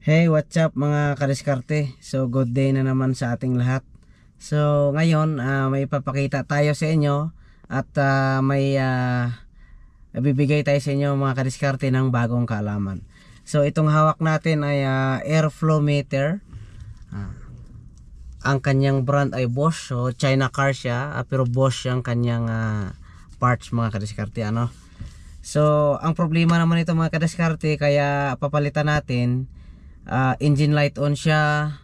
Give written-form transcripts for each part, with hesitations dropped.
Hey, what's up mga kadiskarte? So, good day na naman sa ating lahat. So, ngayon, may ipapakita tayo sa inyo at may ibibigay tayo sa inyo mga kadiskarte ng bagong kaalaman. So, itong hawak natin ay airflow meter. Ang kanyang brand ay Bosch. So, China car siya, pero Bosch ang kanyang parts mga kadiskarte. So, ang problema naman ito mga kadiskarte, kaya papalitan natin. Engine light on siya,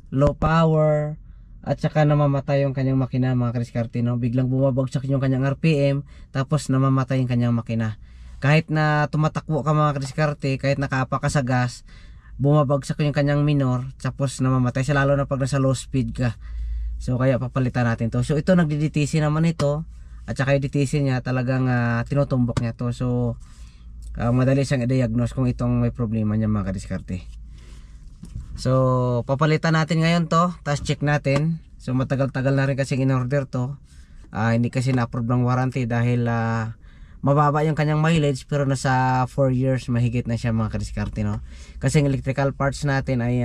low power, at saka namamatay yung kanyang makina mga kadiskarte, no? Biglang bumabagsak yung kanyang RPM, tapos namamatay yung kanyang makina. Kahit na tumatakbo ka mga kadiskarte, kahit nakapa ka sa gas, bumabagsak yung kanyang minor, tapos namamatay siya, lalo na pag nasa low speed ka. So kaya papalitan natin to. So ito nagdi-DTC naman ito, at saka yung DTC niya talagang tinutumbok niya to. So madali siyang i-diagnose kung itong may problema niya mga kadiskarte. So papalitan natin ngayon to, tapos check natin. So matagal-tagal na rin kasi in-order to. Hindi kasi na-approve ng warranty dahil mababa yung kanyang mileage, pero nasa 4 years mahigit na siya mga kadiskarte, no? Kasi yung electrical parts natin ay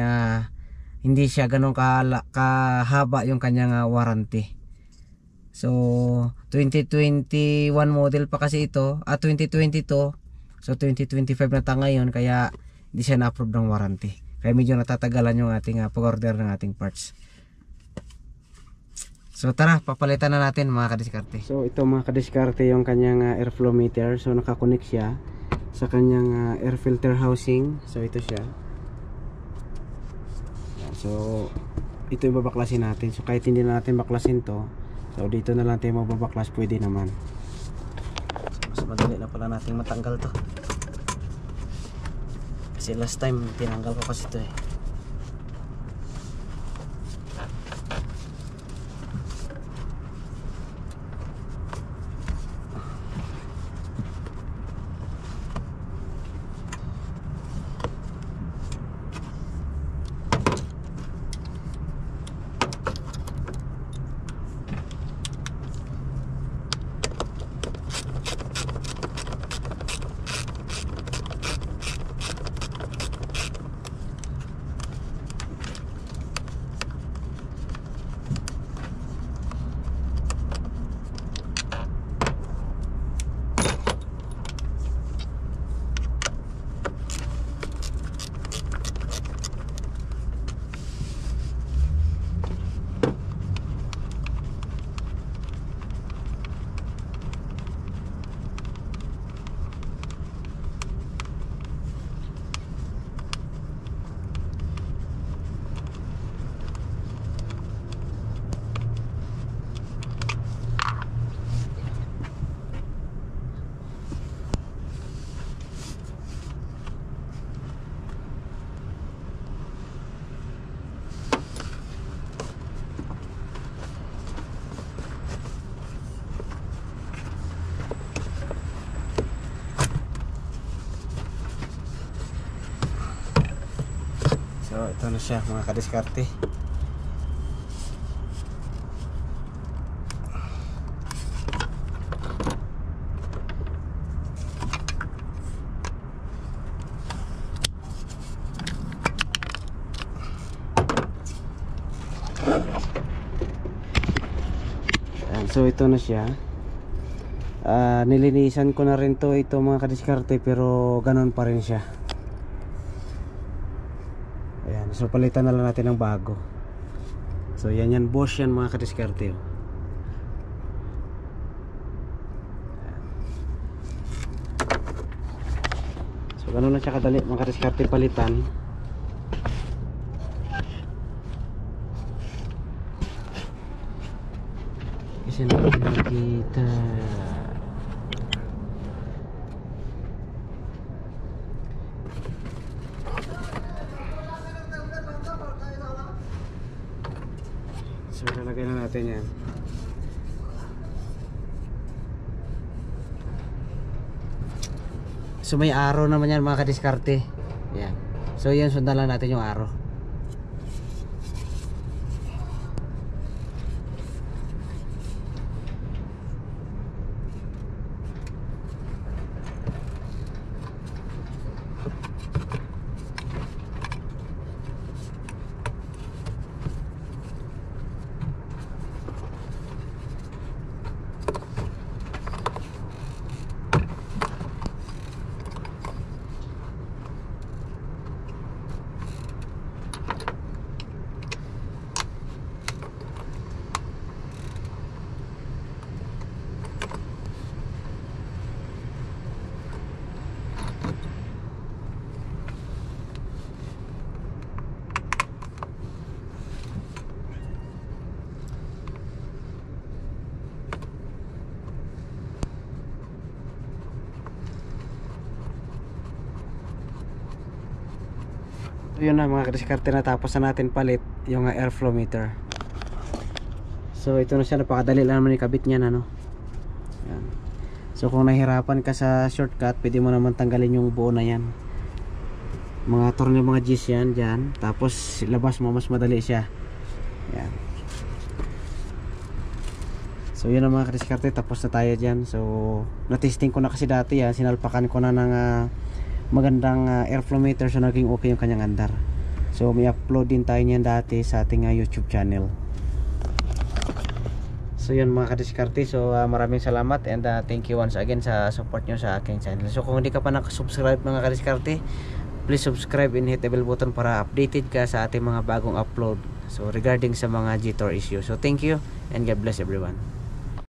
hindi siya ganun kahaba yung kanyang warranty. So 2021 model pa kasi ito, 2022. So 2025 na tayo ngayon, kaya hindi siya na-approve ng warranty. Kaya medyo natatagalan yung ating pag-order ng ating parts. So tara, papalitan na natin mga kadiskarte. So ito mga kadiskarte yung kanyang airflow meter. So nakakonect siya sa kanyang air filter housing. So ito siya. So ito yung babaklasin natin. So kahit hindi na natin baklasin to, so dito na lang tayo mababaklas, pwede naman. So, mas madali na pala natin matanggal to. Kasi last time tinanggal ko kasi ito eh. So ito na siya mga kadiskarte. So ito na siya. Nilinisan ko na rin to, ito mga kadiskarte, pero ganun pa rin siya. Ayan, so palitan na lang natin ng bago. So yan Bosch yan mga kadiskarte. So ganun lang siya kadali mga kadiskarte palitan. Kasi nakikita. So lalagay na natin yan. So may arrow naman yan mga kadiskarte. Yan. So yan, sundan lang natin yung arrow. So yun na mga kadiskarte, na tapos na natin palit yung airflow meter. So ito na siya, napakadali lang naman ikabit niyan ano. Yan. So kung nahirapan ka sa shortcut, pwede mo naman tanggalin yung buo na yan. Mga tornilyo, mga G's yan dyan. Tapos labas mo, mas madali siya. Yan. So yun ang mga kadiskarte, tapos na tayo dyan. So na-testing ko na kasi dati yan, sinalpakan ko na ng magandang airflow meter, so naging okay yung kanyang andar. So may upload din tayo niyan dati sa ating YouTube channel. So yun mga kadiskarte, so maraming salamat and thank you once again sa support nyo sa aking channel. So kung hindi ka pa nakasubscribe mga kadiskarte, please subscribe and hit the bell button para updated ka sa ating mga bagong upload, so regarding sa mga GTOR issue. So thank you and God bless everyone.